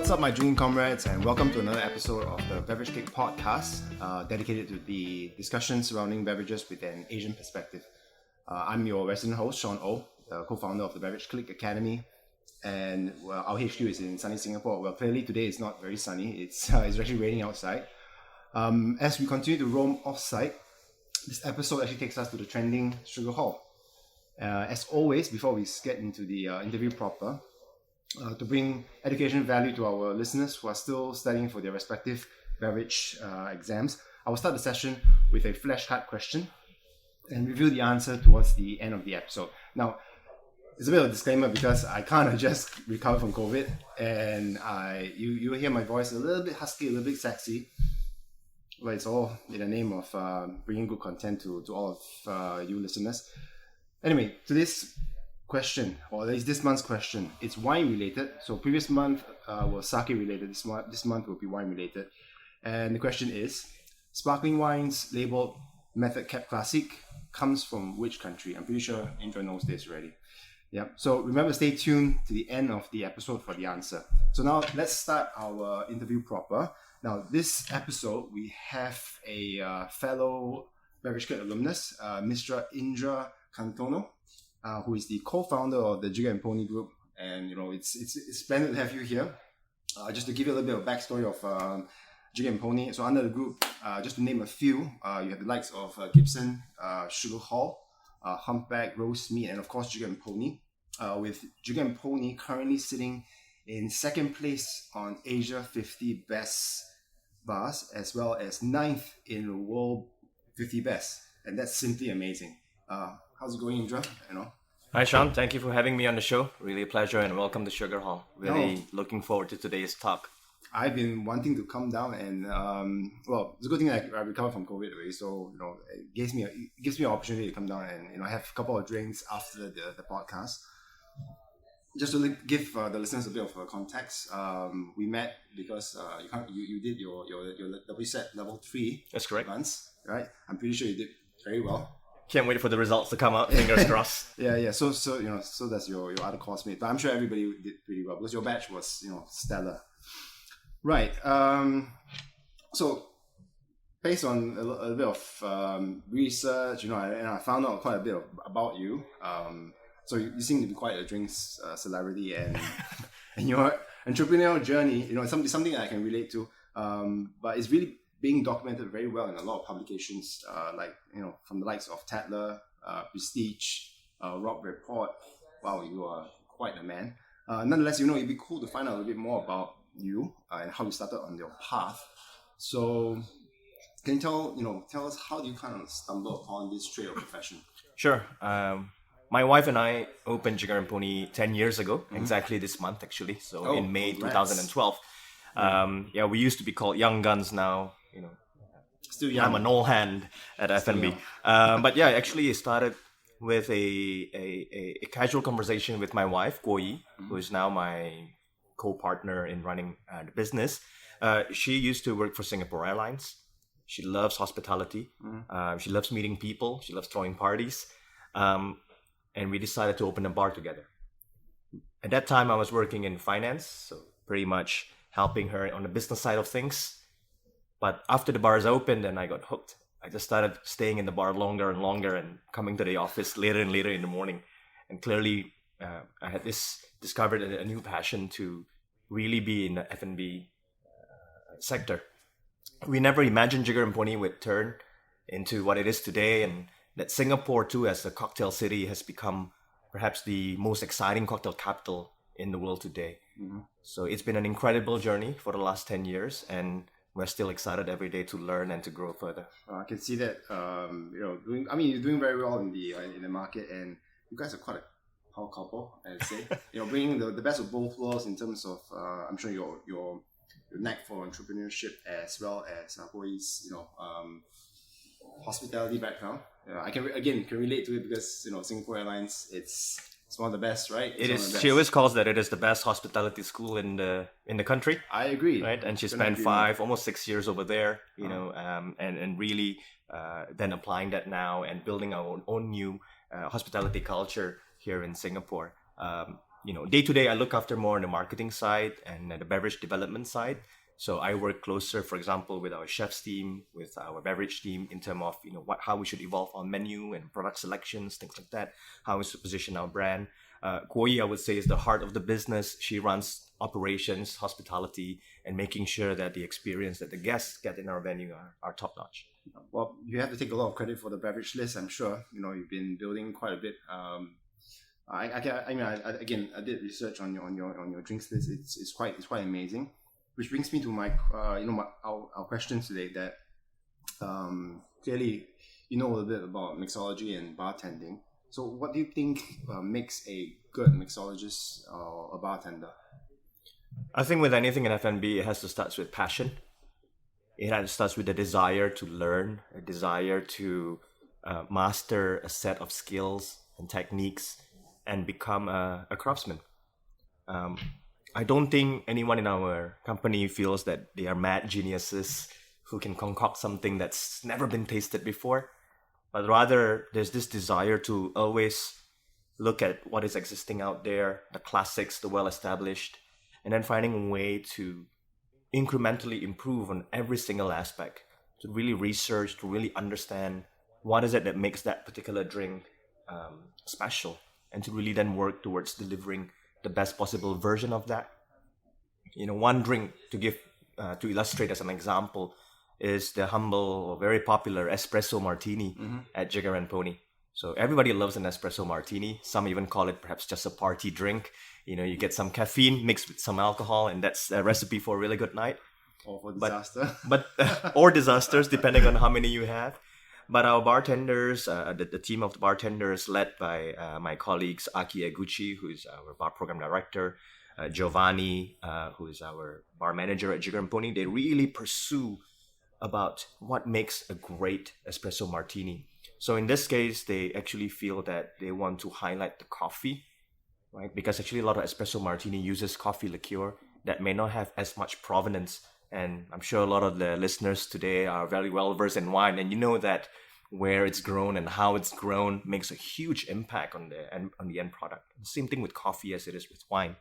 What's up, my drinking comrades, and welcome to another episode of the Beverage Clique podcast, dedicated to the discussion surrounding beverages with an Asian perspective. I'm your resident host, Sean O, the co-founder of the Beverage Clique Academy, and our HQ is in sunny Singapore. Well, clearly today it's not very sunny. It's actually raining outside. As we continue to roam off-site, this episode actually takes us to the trending Sugarhall. As always, before we get into the interview proper, to bring education value to our listeners who are still studying for their respective beverage exams, I will start the session with a flashcard question and reveal the answer towards the end of the episode. Now, it's a bit of a disclaimer because I kind of just recovered from COVID, and you hear my voice a little bit husky, a little bit sexy, but it's all in the name of bringing good content to all of you listeners. Anyway, today's question, or at least this month's question, it's wine related. So previous month was sake related. This month will be wine related. And the question is, sparkling wines labeled Method Cap Classic comes from which country? I'm pretty sure Indra knows this already. Yeah. So remember, stay tuned to the end of the episode for the answer. So now let's start our interview proper. Now, this episode we have a fellow Beverage Clique alumnus, Mr Indra Kantono, who is the co-founder of the Jigger and Pony Group, and it's splendid to have you here. Just to give you a little bit of backstory of Jigger and Pony. So under the group, just to name a few, you have the likes of Gibson, Sugarhall, Humpback, Rosemead, and of course Jigger and Pony. With Jigger and Pony currently sitting in second place on Asia 50 Best Bars, as well as 9th in the World 50 Best, and that's simply amazing. How's it going, Indra? Hi, Sean. Thank you for having me on the show. Really a pleasure, and welcome to Sugarhall. Really looking forward to today's talk. I've been wanting to come down, and it's a good thing I recovered from COVID already. So it gives me an opportunity to come down and have a couple of drinks after the podcast. Just to give the listeners a bit of context, we met because you did your WSET level 3. That's correct. Months, right? I'm pretty sure you did very well. Can't wait for the results to come out. Fingers crossed. Yeah. So does your other coursemate, but I'm sure everybody did pretty well because your batch was stellar, right? So based on a little bit of research, and I found out quite a bit about you. So you seem to be quite a drinks celebrity, and your entrepreneurial journey, something that I can relate to. But it's really being documented very well in a lot of publications, from the likes of Tatler, Prestige, Rock Report. Wow, you are quite a man. Nonetheless, it'd be cool to find out a little bit more about you and how you started on your path. So, can you tell us how do you kind of stumble upon this trade or profession? Sure. My wife and I opened Jigger and Pony 10 years ago, exactly this month actually. So in May 2012. We used to be called Young Guns now. Still young. I'm an old hand at F&B. But actually it started with a casual conversation with my wife, Guo Yi, who is now my co-partner in running the business. She used to work for Singapore Airlines. She loves hospitality. She loves meeting people. She loves throwing parties. And we decided to open a bar together. At that time, I was working in finance, so pretty much helping her on the business side of things. But after the bars opened, and I got hooked. I just started staying in the bar longer and longer and coming to the office later and later in the morning. And clearly, I had discovered a new passion to really be in the F&B sector. We never imagined Jigger and Pony would turn into what it is today, and that Singapore too, as a cocktail city, has become perhaps the most exciting cocktail capital in the world today. So it's been an incredible journey for the last 10 years, and we're still excited every day to learn and to grow further. I can see that. You're doing very well in the market, and you guys are quite a power couple, I'd say. Bringing the best of both worlds in terms of, I'm sure your knack for entrepreneurship as well as Boy's, hospitality background. I can relate to it because Singapore Airlines, it's one of the best, right? It is. She always calls that it is the best hospitality school in the country. I agree. Right, and she spent almost 6 years over there. And really then applying that now and building our own new hospitality culture here in Singapore. day to day, I look after more on the marketing side and the beverage development side. So I work closer, for example, with our chefs team, with our beverage team in terms of how we should evolve our menu and product selections, things like that. How we should position our brand. Koi, I would say, is the heart of the business. She runs operations, hospitality, and making sure that the experience that the guests get in our venue are top notch. Well, you have to take a lot of credit for the beverage list. I'm sure you've been building quite a bit. I did research on your drinks list. It's quite amazing. Which brings me to our question today. That clearly you know a little bit about mixology and bartending. So, what do you think makes a good mixologist or a bartender? I think with anything in F&B, it has to start with passion. It has to start with a desire to learn, a desire to master a set of skills and techniques, and become a craftsman. I don't think anyone in our company feels that they are mad geniuses who can concoct something that's never been tasted before, but rather there's this desire to always look at what is existing out there, the classics, the well-established, and then finding a way to incrementally improve on every single aspect, to really research, to really understand what is it that makes that particular drink special, and to really then work towards delivering the best possible version of that. One drink to illustrate as an example is the humble, very popular espresso martini at Jigger and Pony. So everybody loves an espresso martini. Some even call it perhaps just a party drink. You get some caffeine mixed with some alcohol, and that's a recipe for a really good night. Or for disaster. Or disasters, depending on how many you have. But our bartenders, the team of the bartenders led by my colleagues Aki Eguchi, who is our bar program director, Giovanni, who is our bar manager at Jigger and Pony, they really pursue about what makes a great espresso martini. So in this case, they actually feel that they want to highlight the coffee, right? Because actually a lot of espresso martini uses coffee liqueur that may not have as much provenance. And I'm sure a lot of the listeners today are very well versed in wine, and that where it's grown and how it's grown makes a huge impact on the end product. Same thing with coffee as it is with wine.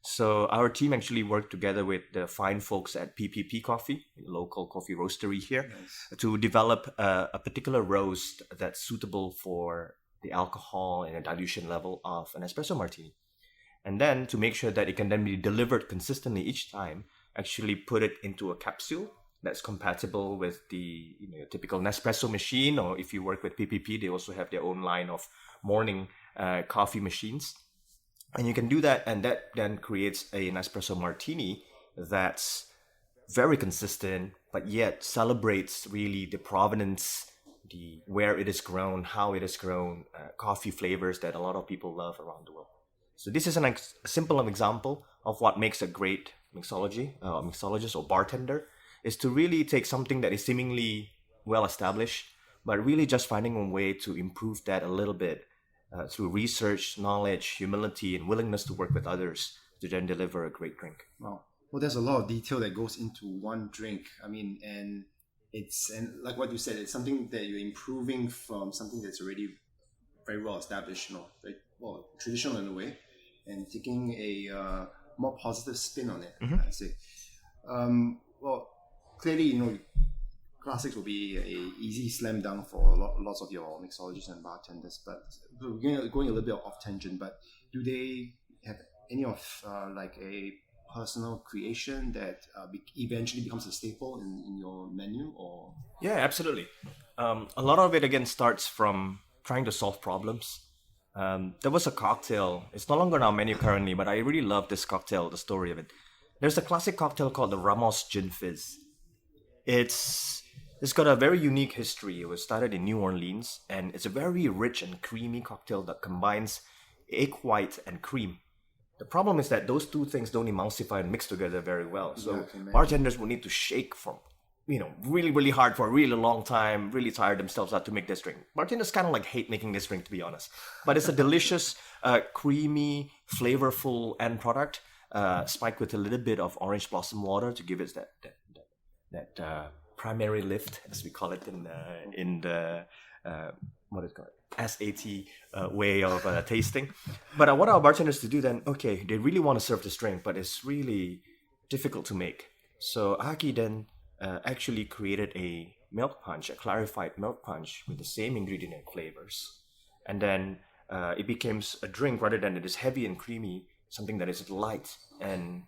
So our team actually worked together with the fine folks at PPP Coffee, a local coffee roastery here, nice, to develop a particular roast that's suitable for the alcohol and the dilution level of an espresso martini. And then to make sure that it can then be delivered consistently each time, actually put it into a capsule that's compatible with the typical Nespresso machine, or if you work with PPP, they also have their own line of morning coffee machines. And you can do that, and that then creates an espresso martini that's very consistent, but yet celebrates really the provenance, where it is grown, how it is grown, coffee flavors that a lot of people love around the world. So this is a simple example of what makes a great mixologist or bartender, is to really take something that is seemingly well established, but really just finding a way to improve that a little bit through research, knowledge, humility, and willingness to work with others to then deliver a great drink. Wow. Well, there's a lot of detail that goes into one drink. And like what you said, it's something that you're improving from something that's already very well established, very well traditional in a way, and taking a more positive spin on it, I'd say. Well, clearly, classics will be a easy slam dunk for lots of your mixologists and bartenders. But going a little bit off tangent, but do they have any of like a personal creation that eventually becomes a staple in your menu? Or yeah, absolutely. A lot of it again starts from trying to solve problems. There was a cocktail. It's no longer on our menu currently, but I really love this cocktail, the story of it. There's a classic cocktail called the Ramos Gin Fizz. It's got a very unique history. It was started in New Orleans, and it's a very rich and creamy cocktail that combines egg white and cream. The problem is that those two things don't emulsify and mix together very well. So bartenders will need to shake for, really, really hard for a really long time, really tire themselves out to make this drink. Bartenders kind of like hate making this drink, to be honest. But it's a delicious, creamy, flavorful end product, spiked with a little bit of orange blossom water to give it that primary lift, as we call it in the what is it called, SAT way of tasting. But what our bartenders to do then? Okay, they really want to serve this drink, but it's really difficult to make. So Aki then actually created a milk punch, a clarified milk punch with the same ingredient and flavors, and then it becomes a drink rather than it is heavy and creamy, something that is light and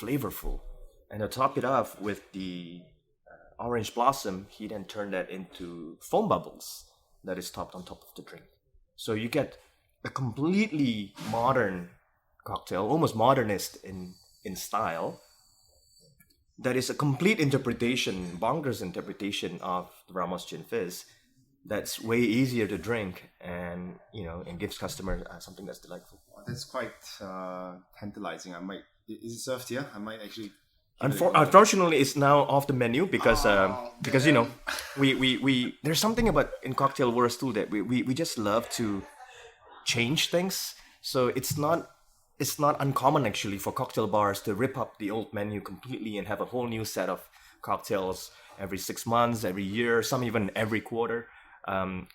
flavorful. And to top it off with the orange blossom, he then turned that into foam bubbles that is topped on top of the drink. So you get a completely modern cocktail, almost modernist in style, that is a complete interpretation, bonkers interpretation of the Ramos Gin Fizz. That's way easier to drink, and and gives customers something that's delightful. That's quite tantalizing. I might. Is it served here? I might actually. Unfortunately, it's now off the menu because we there's something about in cocktail world too that we just love to change things. So it's not uncommon actually for cocktail bars to rip up the old menu completely and have a whole new set of cocktails every 6 months, every year, some even every quarter.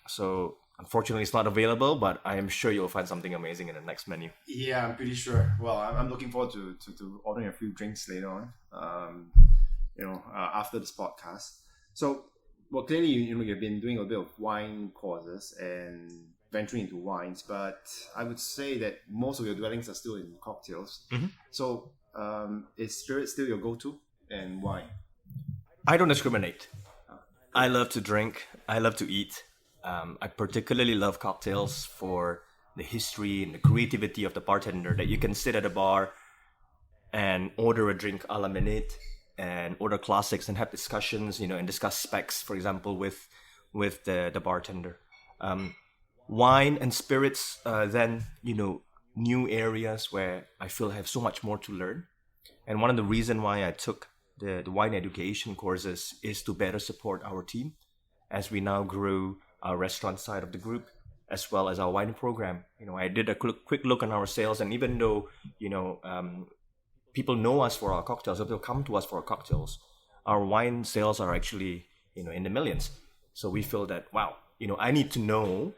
So unfortunately, it's not available, but I am sure you'll find something amazing in the next menu. Yeah, I'm pretty sure. Well, I'm looking forward to ordering a few drinks later on. After this podcast. So, well, clearly, you've been doing a bit of wine courses and venturing into wines, but I would say that most of your dwellings are still in cocktails. Mm-hmm. So, is spirit still your go-to, and why? I don't discriminate. I love to drink. I love to eat. I particularly love cocktails for the history and the creativity of the bartender, that you can sit at a bar and order a drink a la minute and order classics and have discussions, and discuss specs, for example, with the bartender. Wine and spirits, then, new areas where I feel I have so much more to learn. And one of the reasons why I took the wine education courses is to better support our team as we now grew our restaurant side of the group, as well as our wine program. I did a quick look on our sales, and even though, people know us for our cocktails, or they'll come to us for our cocktails, our wine sales are actually, in the millions. So we feel that, wow, I need to know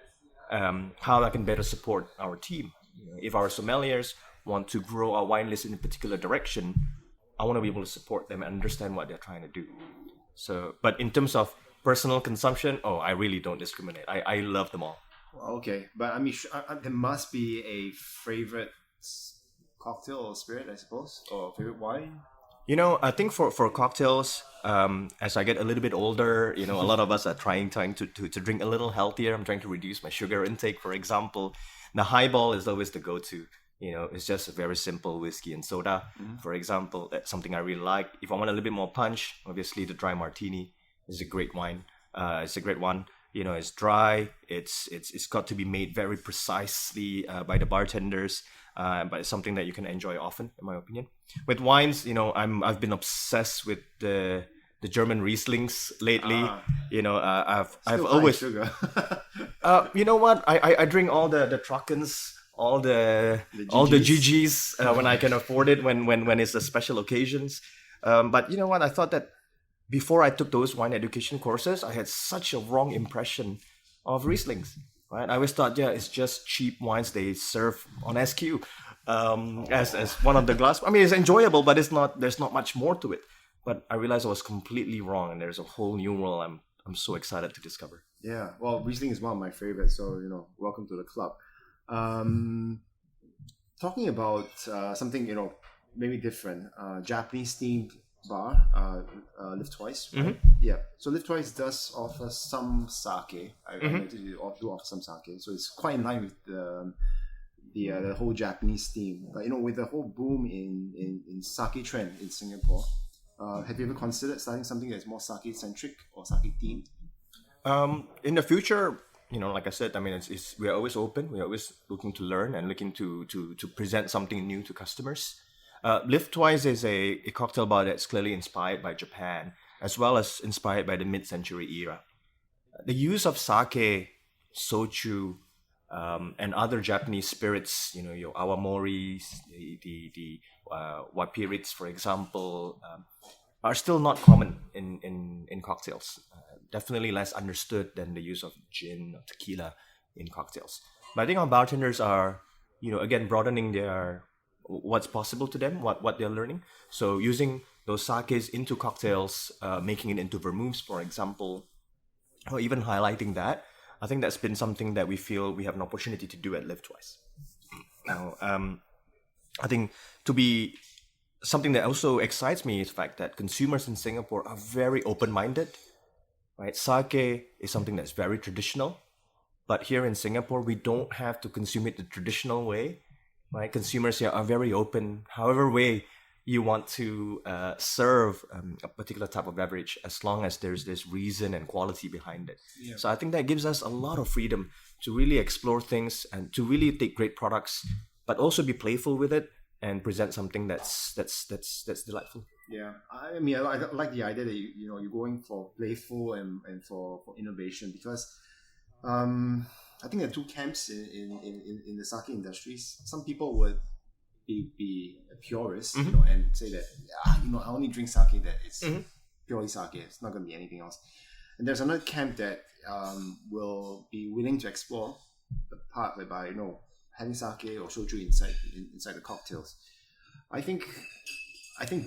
how I can better support our team. If our sommeliers want to grow our wine list in a particular direction, I want to be able to support them and understand what they're trying to do. So, but in terms of personal consumption, I really don't discriminate. I love them all. Okay, but I mean, there must be a favorite cocktail or spirit, I suppose, or favorite wine. I think for cocktails, as I get a little bit older, a lot of us are trying to drink a little healthier. I'm trying to reduce my sugar intake, for example. The highball is always the go-to. It's just a very simple whiskey and soda, for example. That's something I really like. If I want a little bit more punch, obviously the dry martini is a great wine. It's a great one. It's dry. It's got to be made very precisely by the bartenders, but it's something that you can enjoy often, in my opinion. With wines, I've been obsessed with the German Rieslings lately. I've always sugar. You know what? I drink all the Trockens, all the GGs when I can afford it, when it's the special occasions. But you know what? I thought that before I took those wine education courses, I had such a wrong impression of Rieslings. Right? I always thought, it's just cheap wines they serve on SQ as one of the glass. I mean, it's enjoyable, but there's not much more to it. But I realized I was completely wrong, and there's a whole new world I'm so excited to discover. Yeah, well, Riesling is one of my favorites, so welcome to the club. Talking about something maybe different, Japanese themed bar, Live Twice, right? Mm-hmm. Yeah. So Live Twice does offer some sake. I noticed you do offer some sake, so it's quite in line with the whole Japanese theme. But with the whole boom in sake trend in Singapore, have you ever considered starting something that's more sake centric or sake themed? In the future, like I said, I mean, we're always open. We're always looking to learn and looking to present something new to customers. Live Twice is a cocktail bar that's clearly inspired by Japan, as well as inspired by the mid-century era. The use of sake, soju, and other Japanese spirits, your awamoris, the wapirits, for example, are still not common in cocktails. definitely less understood than the use of gin or tequila in cocktails. But I think our bartenders are, again, broadening their what's possible to them, what they're learning. So using those sakes into cocktails, making it into vermouths, for example, or even highlighting that. I think that's been something that we feel we have an opportunity to do at Live Twice. Now, I think to be something that also excites me is the fact that consumers in Singapore are very open-minded, right? Sake is something that's very traditional, but here in Singapore, we don't have to consume it the traditional way, right? Consumers here are very open, however way you want to serve a particular type of beverage, as long as there's this reason and quality behind it. Yeah. So I think that gives us a lot of freedom to really explore things and to really take great products, but also be playful with it and present something that's delightful. Yeah, I mean, I like the idea that you're going for playful and for innovation, because I think there are two camps in the sake industries. Some people would be a purist, and say that I only drink sake that it's purely sake. It's not going to be anything else. And there's another camp that will be willing to explore the part whereby having sake or shochu inside the cocktails. I think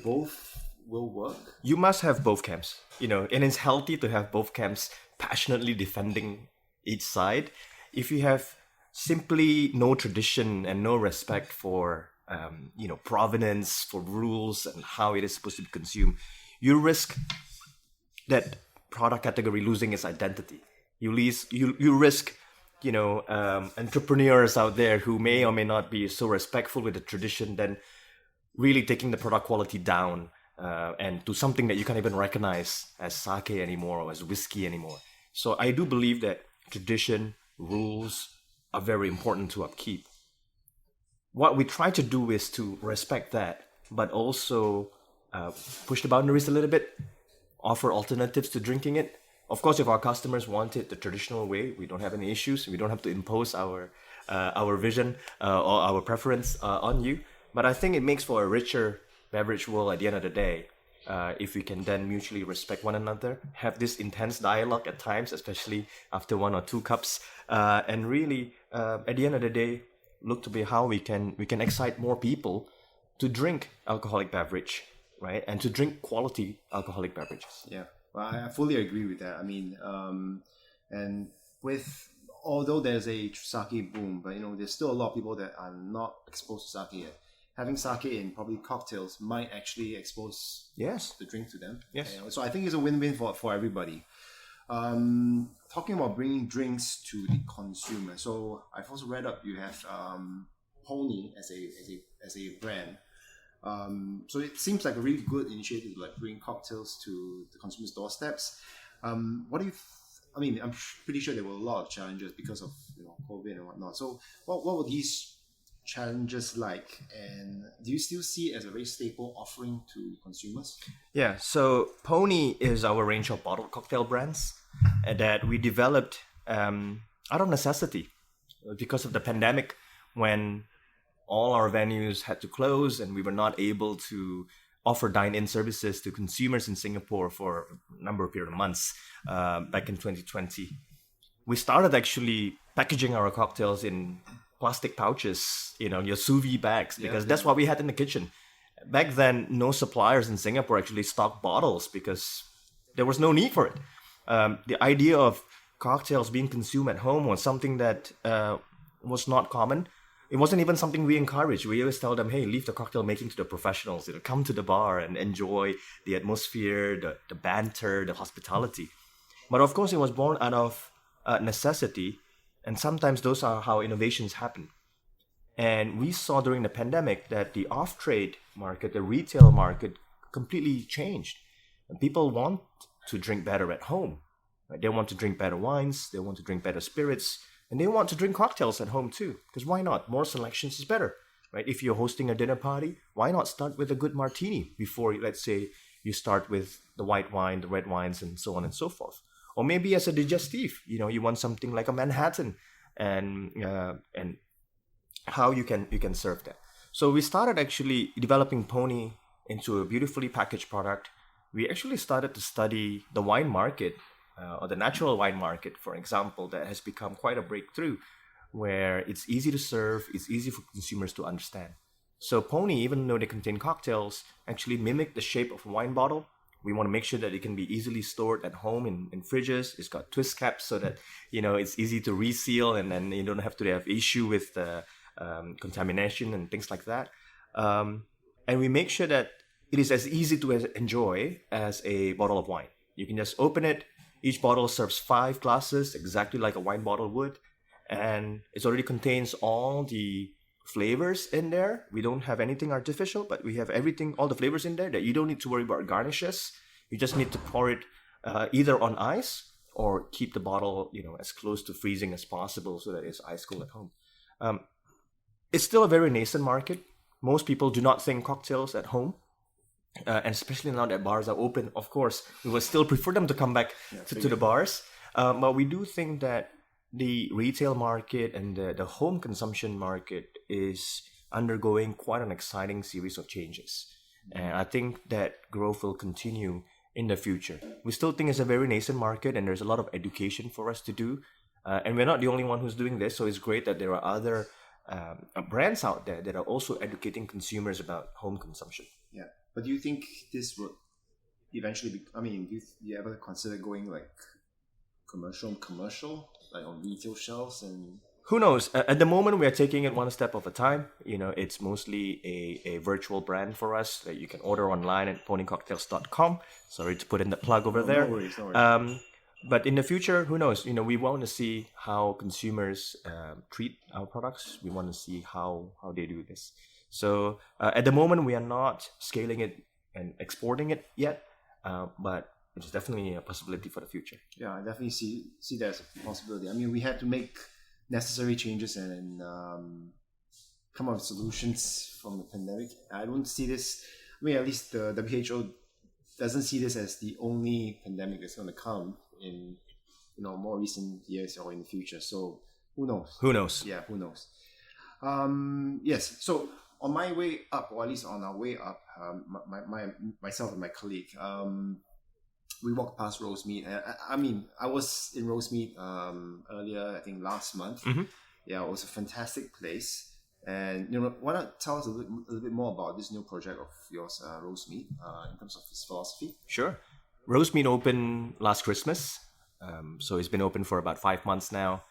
both will work. You must have both camps, and it's healthy to have both camps passionately defending each side. If you have simply no tradition and no respect for provenance, for rules and how it is supposed to be consumed, you risk that product category losing its identity. You risk entrepreneurs out there who may or may not be so respectful with the tradition, then really taking the product quality down and to something that you can't even recognize as sake anymore or as whiskey anymore. So I do believe that tradition, rules are very important to upkeep. What we try to do is to respect that, but also push the boundaries a little bit, offer alternatives to drinking it. Of course, if our customers want it the traditional way, we don't have any issues. We don't have to impose our vision or our preference on you. But I think it makes for a richer beverage world at the end of the day, if we can then mutually respect one another, have this intense dialogue at times, especially after 1 or 2 cups, and really, at the end of the day, look to be how we can excite more people to drink alcoholic beverage, right? And to drink quality alcoholic beverages. Yeah, well, I fully agree with that. I mean, and although there's a sake boom, but there's still a lot of people that are not exposed to sake yet. Having sake in probably cocktails might actually expose the drink to them. Yes. So I think it's a win-win for everybody. Talking about bringing drinks to the consumer. So I've also read up you have Pony as a brand. So it seems like a really good initiative to bring cocktails to the consumer's doorsteps. What do you? I mean, I'm pretty sure there were a lot of challenges because of COVID and whatnot. So what were these challenges like, and do you still see it as a very staple offering to consumers? Yeah, so Pony is our range of bottled cocktail brands that we developed out of necessity because of the pandemic, when all our venues had to close and we were not able to offer dine-in services to consumers in Singapore for a number of period of months back in 2020. We started actually packaging our cocktails in plastic pouches, your sous vide bags, because that's what we had in the kitchen. Back then, no suppliers in Singapore actually stocked bottles because there was no need for it. The idea of cocktails being consumed at home was something that was not common. It wasn't even something we encouraged. We always tell them, hey, leave the cocktail making to the professionals. Come to the bar and enjoy the atmosphere, the banter, the hospitality. But of course, it was born out of necessity. And sometimes those are how innovations happen. And we saw during the pandemic that the off-trade market, the retail market, completely changed. And people want to drink better at home. Right? They want to drink better wines. They want to drink better spirits. And they want to drink cocktails at home too. Because why not? More selections is better. Right? If you're hosting a dinner party, why not start with a good martini before, let's say, you start with the white wine, the red wines, and so on and so forth. Or maybe as a digestif, you want something like a Manhattan, and how you can serve that. So we started actually developing Pony into a beautifully packaged product. We actually started to study the wine market or the natural wine market, for example, that has become quite a breakthrough, where it's easy to serve, it's easy for consumers to understand. So Pony, even though they contain cocktails, actually mimic the shape of a wine bottle. We want to make sure that it can be easily stored at home in fridges. It's got twist caps so that it's easy to reseal, and then you don't have to have issue with the contamination and things like that. And we make sure that it is as easy to enjoy as a bottle of wine. You can just open it. Each bottle serves 5 glasses, exactly like a wine bottle would, and it already contains all the flavors in there. We don't have anything artificial, but we have everything, all the flavors in there, that you don't need to worry about garnishes. You just need to pour it either on ice or keep the bottle, as close to freezing as possible so that it's ice cold at home. It's still a very nascent market. Most people do not think cocktails at home. And especially now that bars are open, of course, we would still prefer them to come back to the bars. But we do think that the retail market and the home consumption market is undergoing quite an exciting series of changes. And I think that growth will continue in the future. We still think it's a very nascent market, and there's a lot of education for us to do. And we're not the only one who's doing this, so it's great that there are other brands out there that are also educating consumers about home consumption. Yeah. But do you think this would eventually be, do you ever consider going like commercial, like on retail shelves? And who knows? At the moment, we are taking it one step at a time. It's mostly a virtual brand for us that you can order online at ponycocktails.com. Sorry to put in the plug over there. No worries. But in the future, who knows? We want to see how consumers treat our products. We want to see how they do this. So at the moment, we are not scaling it and exporting it yet, but it's definitely a possibility for the future. Yeah, I definitely see that as a possibility. We had to make necessary changes and come up with solutions from the pandemic. I don't see this. At least the WHO doesn't see this as the only pandemic that's going to come in more recent years or in the future. So who knows? Who knows? Yeah, who knows? Yes. So on my way up, or at least on our way up, myself and my colleague, we walked past Rosemead. I was in Rosemead earlier, I think last month. Mm-hmm. Yeah, it was a fantastic place. And why not tell us a little bit more about this new project of yours, Rosemead, in terms of its philosophy? Sure. Rosemead opened last Christmas, so it's been open for about 5 months now.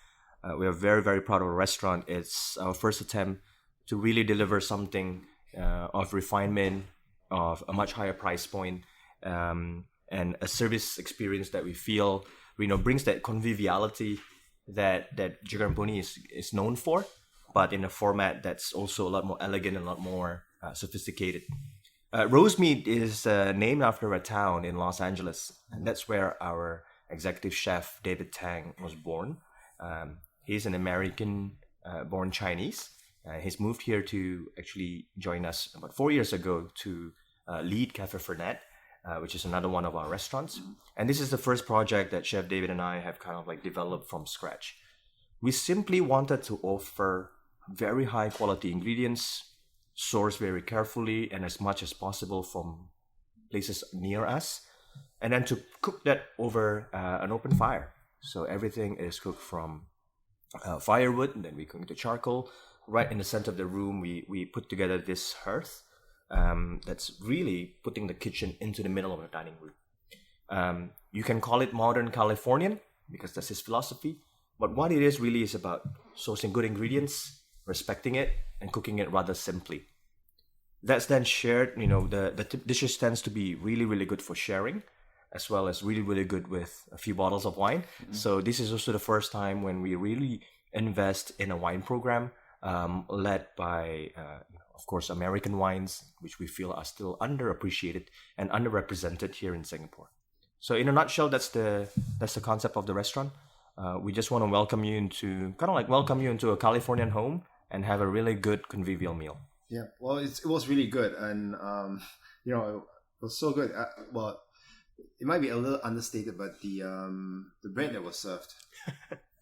We are very, very proud of the restaurant. It's our first attempt to really deliver something of refinement, of a much higher price point, and a service experience that we feel brings that conviviality that Jigger and Pony is known for, but in a format that's also a lot more elegant and a lot more sophisticated. Rosemead is named after a town in Los Angeles, and that's where our executive chef David Tang was born. He's an American born Chinese. He's moved here to actually join us about 4 years ago to lead Cafe Fernet, which is another one of our restaurants. And this is the first project that Chef David and I have kind of like developed from scratch. We simply wanted to offer very high quality ingredients, sourced very carefully and as much as possible from places near us, and then to cook that over an open fire. So everything is cooked from firewood, and then we cook the charcoal. Right in the center of the room, we put together this hearth that's really putting the kitchen into the middle of the dining room. You can call it modern Californian because that's his philosophy, but what it is really is about sourcing good ingredients, respecting it, and cooking it rather simply. That's then shared. The dishes tends to be really, really good for sharing, as well as really, really good with a few bottles of wine. Mm-hmm. So this is also the first time when we really invest in a wine program led by, of course, American wines, which we feel are still underappreciated and underrepresented here in Singapore. So in a nutshell, that's the concept of the restaurant. We just want to welcome you into a Californian home and have a really good convivial meal. Yeah, well, it was really good, and it was so good. Well, it might be a little understated, but the bread that was served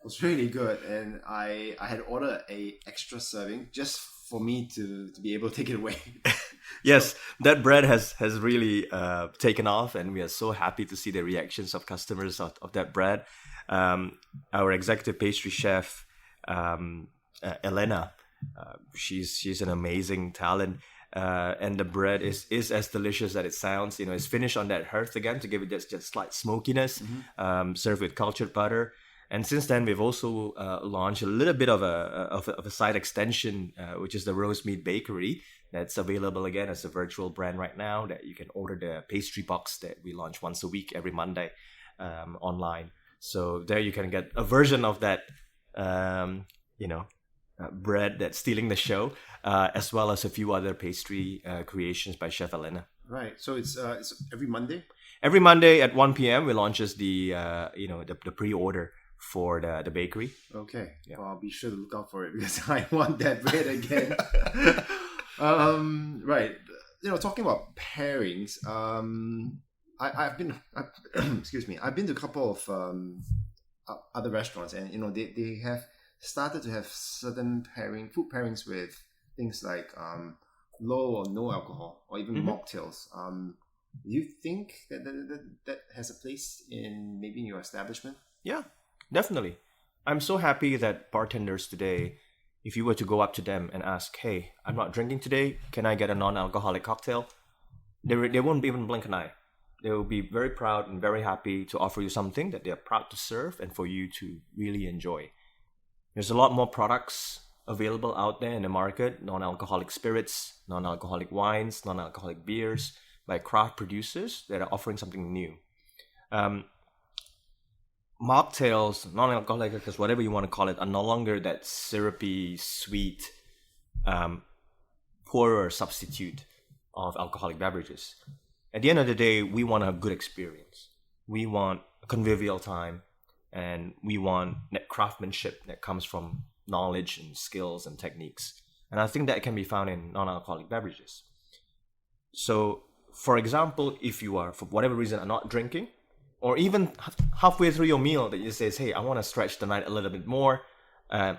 was really good, and I had ordered a extra serving just for me to be able to take it away. Yes, that bread has really taken off, and we are so happy to see the reactions of customers of that bread. Our executive pastry chef, Elena, she's an amazing talent, and the bread is as delicious as it sounds. You know, it's finished on that hearth again to give it just slight smokiness. Served with cultured butter. And since then, we've also launched a little bit of a side extension, which is the Rosemead Bakery. That's available again as a virtual brand right now. That you can order the pastry box that we launch once a week, every Monday, online. So there you can get a version of that, bread that's stealing the show, as well as a few other pastry creations by Chef Elena. Right. So it's every Monday. Every Monday at 1 p.m. we launches the pre-order for the bakery. Okay. Yeah. Well, I'll be sure to look out for it because I want that bread again. Right. Talking about pairings, I've been excuse me. I've been to a couple of other restaurants, and they have started to have certain food pairings with things like low or no alcohol, or even mocktails. Do you think that has a place in your establishment? Yeah, definitely. I'm so happy that bartenders today, if you were to go up to them and ask, "Hey, I'm not drinking today. Can I get a non-alcoholic cocktail?" They won't even blink an eye. They will be very proud and very happy to offer you something that they're proud to serve and for you to really enjoy. There's a lot more products available out there in the market: non-alcoholic spirits, non-alcoholic wines, non-alcoholic beers by craft producers that are offering something new. Mocktails, non-alcoholic, because whatever you want to call it, are no longer that syrupy, sweet, poorer substitute of alcoholic beverages. At the end of the day, we want a good experience. We want a convivial time, and we want that craftsmanship that comes from knowledge and skills and techniques. And I think that can be found in non-alcoholic beverages. So, for example, if you are, for whatever reason, are not drinking, or even halfway through your meal that you say, "Hey, I want to stretch the night a little bit more.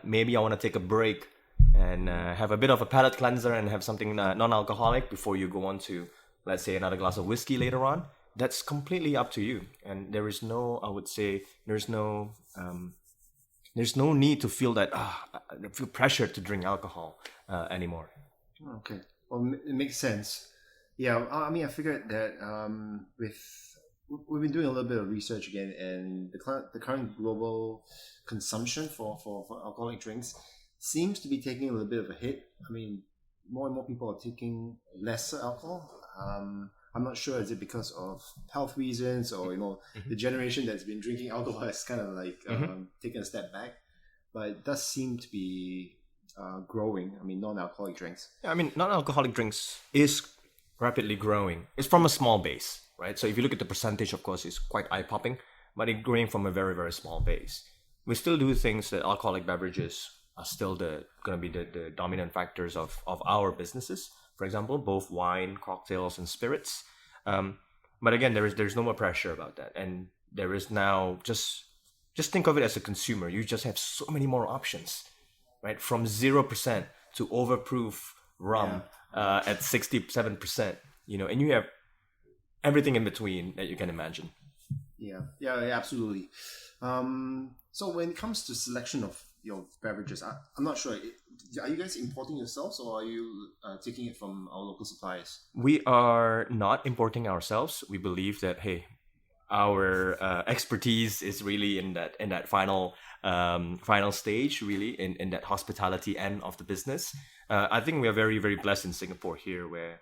Maybe I want to take a break and have a bit of a palate cleanser and have something non-alcoholic before you go on to, let's say, another glass of whiskey later on." That's completely up to you. And there is no, I would say, there's no need to feel that, I feel pressure to drink alcohol anymore. Okay. Well, it makes sense. Yeah, I figured that we've been doing a little bit of research again, and the current global consumption for alcoholic drinks seems to be taking a little bit of a hit. More and more people are taking lesser alcohol. I'm not sure, is it because of health reasons, or the generation that's been drinking alcohol has kind of like taken a step back, but it does seem to be growing. Non-alcoholic drinks. Yeah, non-alcoholic drinks is rapidly growing. It's from a small base, right? So if you look at the percentage, of course, it's quite eye-popping, but it's growing from a very, very small base. We still do things that alcoholic beverages are still going to be the dominant factors of our businesses. For example, both wine, cocktails, and spirits. But again, there's no more pressure about that, and there is now just think of it as a consumer. You just have so many more options, right? From 0% to overproof rum at 67%, and you have everything in between that you can imagine. Yeah, absolutely. So when it comes to selection of your beverages, I'm not sure. Are you guys importing yourselves, or are you taking it from our local suppliers? We are not importing ourselves. We believe that, hey, our expertise is really in that final stage, really in that hospitality end of the business. I think we are very, very blessed in Singapore here, where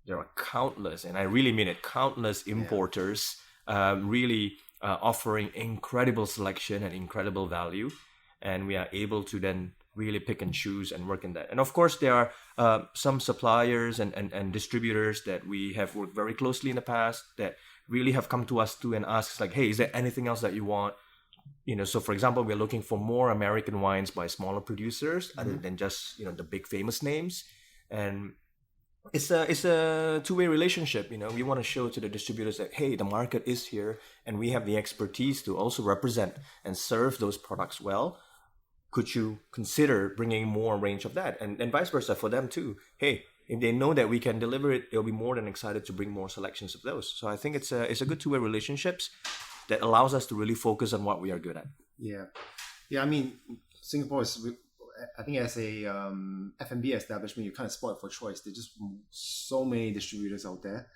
there are countless, and I really mean it, countless importers really offering incredible selection and incredible value. And we are able to then really pick and choose and work in that. And of course, there are some suppliers and distributors that we have worked very closely in the past that really have come to us too and asked, like, "Hey, is there anything else that you want?" So for example, we're looking for more American wines by smaller producers other than just, the big famous names. And it's a two-way relationship. We want to show to the distributors that, hey, the market is here and we have the expertise to also represent and serve those products well. Could you consider bringing more range of that? And vice versa for them too. Hey, if they know that we can deliver it, they'll be more than excited to bring more selections of those. So I think it's a good two-way relationships that allows us to really focus on what we are good at. Yeah. I mean, Singapore is, I think as a F&B establishment, you're kind of spoiled for choice. There's just so many distributors out there.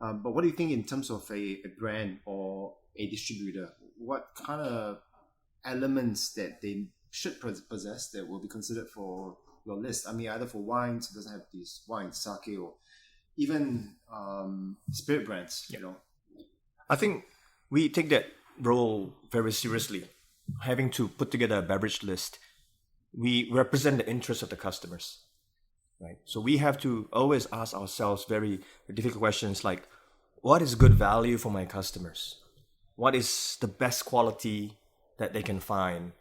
But what do you think in terms of a brand or a distributor? What kind of elements that they should possess that will be considered for your list? I mean, either for wines, it doesn't have these wines, sake, or even spirit brands, you know. I think we take that role very seriously. Having to put together a beverage list, we represent the interests of the customers, right? So we have to always ask ourselves very difficult questions like, what is good value for my customers? What is the best quality that they can find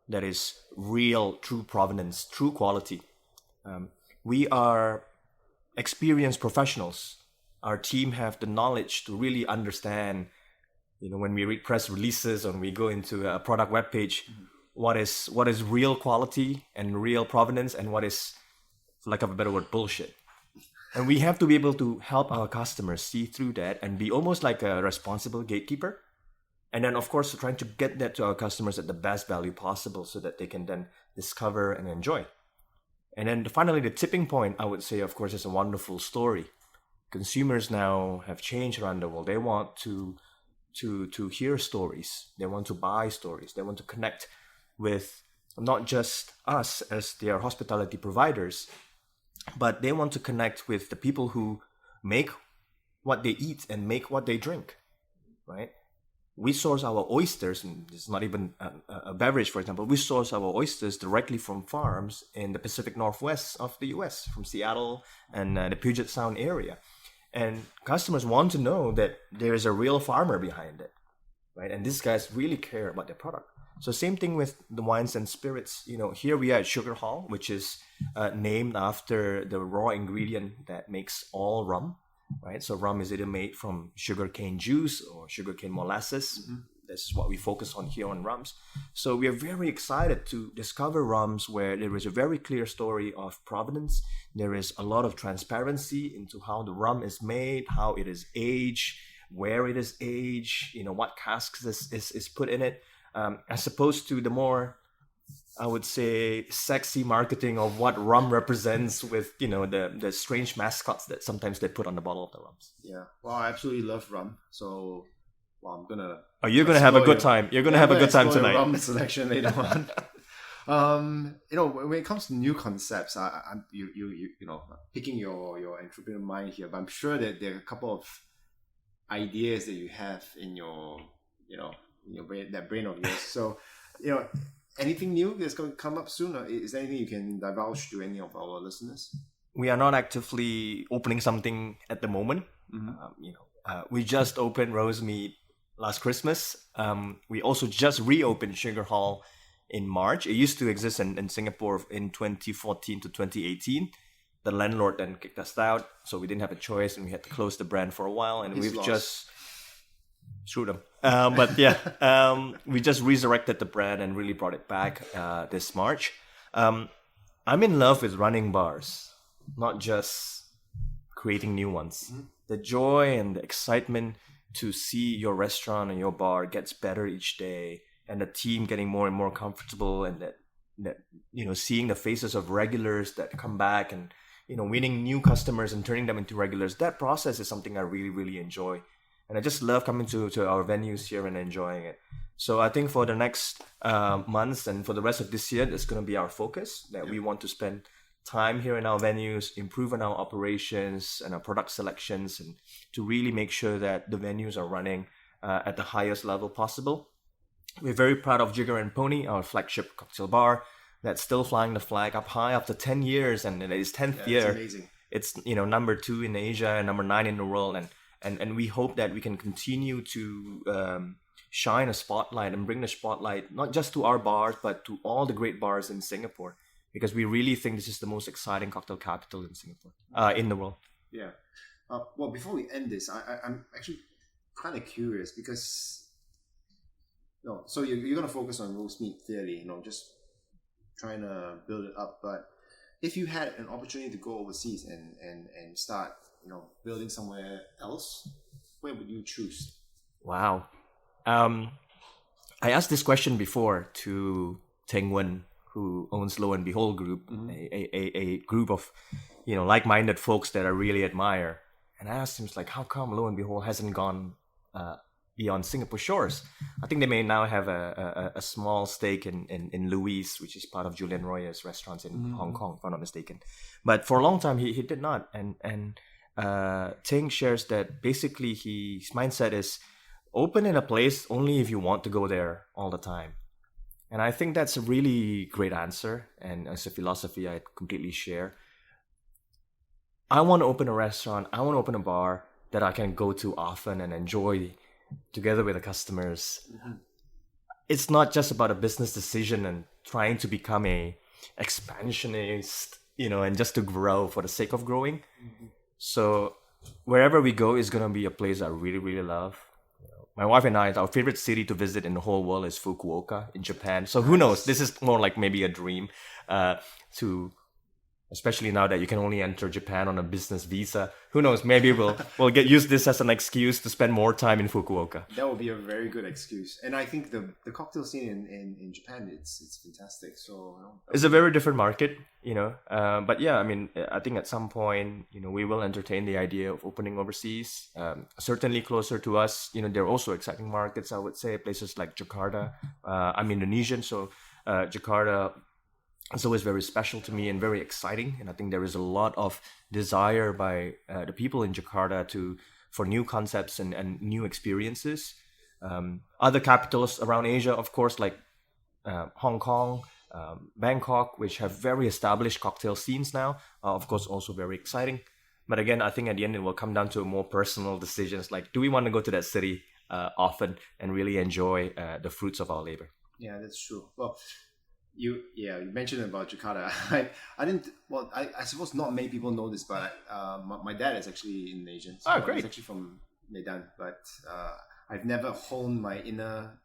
that is real, true provenance, true quality? We are experienced professionals. Our team have the knowledge to really understand, when we read press releases or we go into a product webpage, what is real quality and real provenance and what is, for lack of a better word, bullshit. And we have to be able to help our customers see through that and be almost like a responsible gatekeeper. And then, of course, trying to get that to our customers at the best value possible so that they can then discover and enjoy. And then finally, the tipping point, I would say, of course, is a wonderful story. Consumers now have changed around the world. They want to hear stories. They want to buy stories. They want to connect with not just us as their hospitality providers, but they want to connect with the people who make what they eat and make what they drink, right? We source our oysters, and it's not even a beverage, for example. We source our oysters directly from farms in the Pacific Northwest of the US, from Seattle and the Puget Sound area. And customers want to know that there is a real farmer behind it, right? And these guys really care about their product. So same thing with the wines and spirits. Here we are at Sugarhall, which is named after the raw ingredient that makes all rum, right? So rum is either made from sugarcane juice or sugarcane molasses. Mm-hmm. This is what we focus on here on rums. So we are very excited to discover rums where there is a very clear story of provenance. There is a lot of transparency into how the rum is made, how it is aged, where it is aged, what casks is put in it, as opposed to the more, I would say, sexy marketing of what rum represents with, the strange mascots that sometimes they put on the bottle of the rums. Yeah. Well, I absolutely love rum. So, I'm going to... Oh, you're going to have a good time. You're going to have a good time tonight. Rum selection later on. When it comes to new concepts, I'm picking your entrepreneur mind here, but I'm sure that there are a couple of ideas that you have in your brain, that brain of yours. So, anything new that's going to come up soon? Or is there anything you can divulge to any of our listeners? We are not actively opening something at the moment. Mm-hmm. We just opened Rosemead last Christmas. We also just reopened Sugarhall in March. It used to exist in Singapore in 2014 to 2018. The landlord then kicked us out, so we didn't have a choice, and we had to close the brand for a while. And we've just screwed them. We just resurrected the brand and really brought it back this March. I'm in love with running bars, not just creating new ones. Mm-hmm. The joy and the excitement to see your restaurant and your bar gets better each day, and the team getting more and more comfortable, and that seeing the faces of regulars that come back and winning new customers and turning them into regulars. That process is something I really, really enjoy. And I just love coming to our venues here and enjoying it. So I think for the next months and for the rest of this year, that's going to be our focus, that we want to spend time here in our venues, improve on our operations and our product selections, and to really make sure that the venues are running at the highest level possible. We're very proud of Jigger and Pony, our flagship cocktail bar, that's still flying the flag up high after 10 years, and it is 10th year. It's amazing. It's number 2 in Asia and number 9 in the world, and we hope that we can continue to shine a spotlight and bring the spotlight not just to our bars but to all the great bars in Singapore, because we really think this is the most exciting cocktail capital in Singapore, in the world. Yeah. Well, before we end this, I'm actually kind of curious because so you're going to focus on Rosemead clearly, just trying to build it up, but if you had an opportunity to go overseas and start, building somewhere else, where would you choose? Wow. I asked this question before to Teng Wen, who owns Lo and Behold Group, a group of, like-minded folks that I really admire. And I asked him, it's like, how come Lo and Behold hasn't gone beyond Singapore shores? I think they may now have a small stake in Louis, which is part of Julian Royer's restaurants in Hong Kong, if I'm not mistaken. But for a long time, he did not. And Ting shares that basically his mindset is open in a place only if you want to go there all the time. And I think that's a really great answer. And as a philosophy, I completely share. I want to open a restaurant. I want to open a bar that I can go to often and enjoy together with the customers. It's not just about a business decision and trying to become a expansionist, and just to grow for the sake of growing. So wherever we go is going to be a place I really, really love. My wife and I, our favorite city to visit in the whole world is Fukuoka in Japan. So who knows? This is more like maybe a dream especially now that you can only enter Japan on a business visa. Who knows? Maybe we'll use this as an excuse to spend more time in Fukuoka. That would be a very good excuse. And I think the cocktail scene in Japan, it's fantastic. So it's a very different market, But yeah, I mean, I think at some point, we will entertain the idea of opening overseas. Certainly closer to us, there are also exciting markets. I would say places like Jakarta. I'm Indonesian, so Jakarta. It's always very special to me and very exciting. And I think there is a lot of desire by the people in Jakarta for new concepts and new experiences. Other capitals around Asia, of course, like Hong Kong, Bangkok, which have very established cocktail scenes now, of course, also very exciting. But again, I think at the end, it will come down to more personal decisions. Like, do we want to go to that city often and really enjoy the fruits of our labor? Yeah, that's true. Well, you mentioned about Jakarta. I suppose not many people know this, but my dad is actually Indonesian. So great. He's actually from Medan, but I've never honed my inner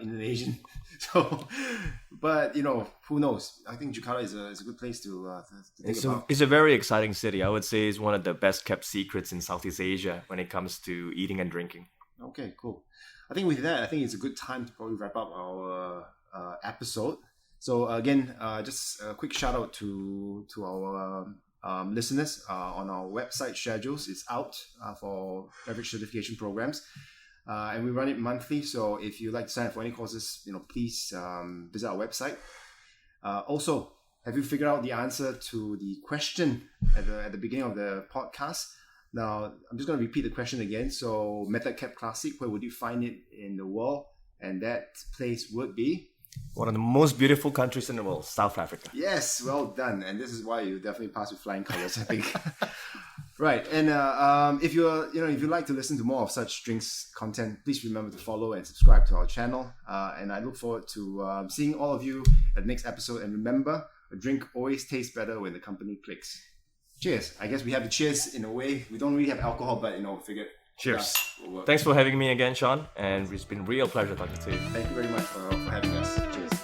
Indonesian. So, but who knows? I think Jakarta is a good place to think about. It's a very exciting city. I would say it's one of the best kept secrets in Southeast Asia when it comes to eating and drinking. Okay, cool. I think with that, it's a good time to probably wrap up our episode. So again, just a quick shout out to our listeners on our website schedules. It's out for beverage certification programs, and we run it monthly. So if you'd like to sign up for any courses, please visit our website. Also, have you figured out the answer to the question at the beginning of the podcast? Now, I'm just going to repeat the question again. So, Method Cap Classic, where would you find it in the world? And that place would be one of the most beautiful countries in the world, South Africa. Yes, well done. And this is why you definitely pass with flying colors, I think. Right. And if you'd like to listen to more of such drinks content, please remember to follow and subscribe to our channel. And I look forward to seeing all of you at the next episode. And remember, a drink always tastes better when the company clicks. Cheers. I guess we have the cheers in a way. We don't really have alcohol, but figured. Cheers. Thanks for having me again, Sean. And it's been a real pleasure talking to you. Thank you very much for having us. Cheers.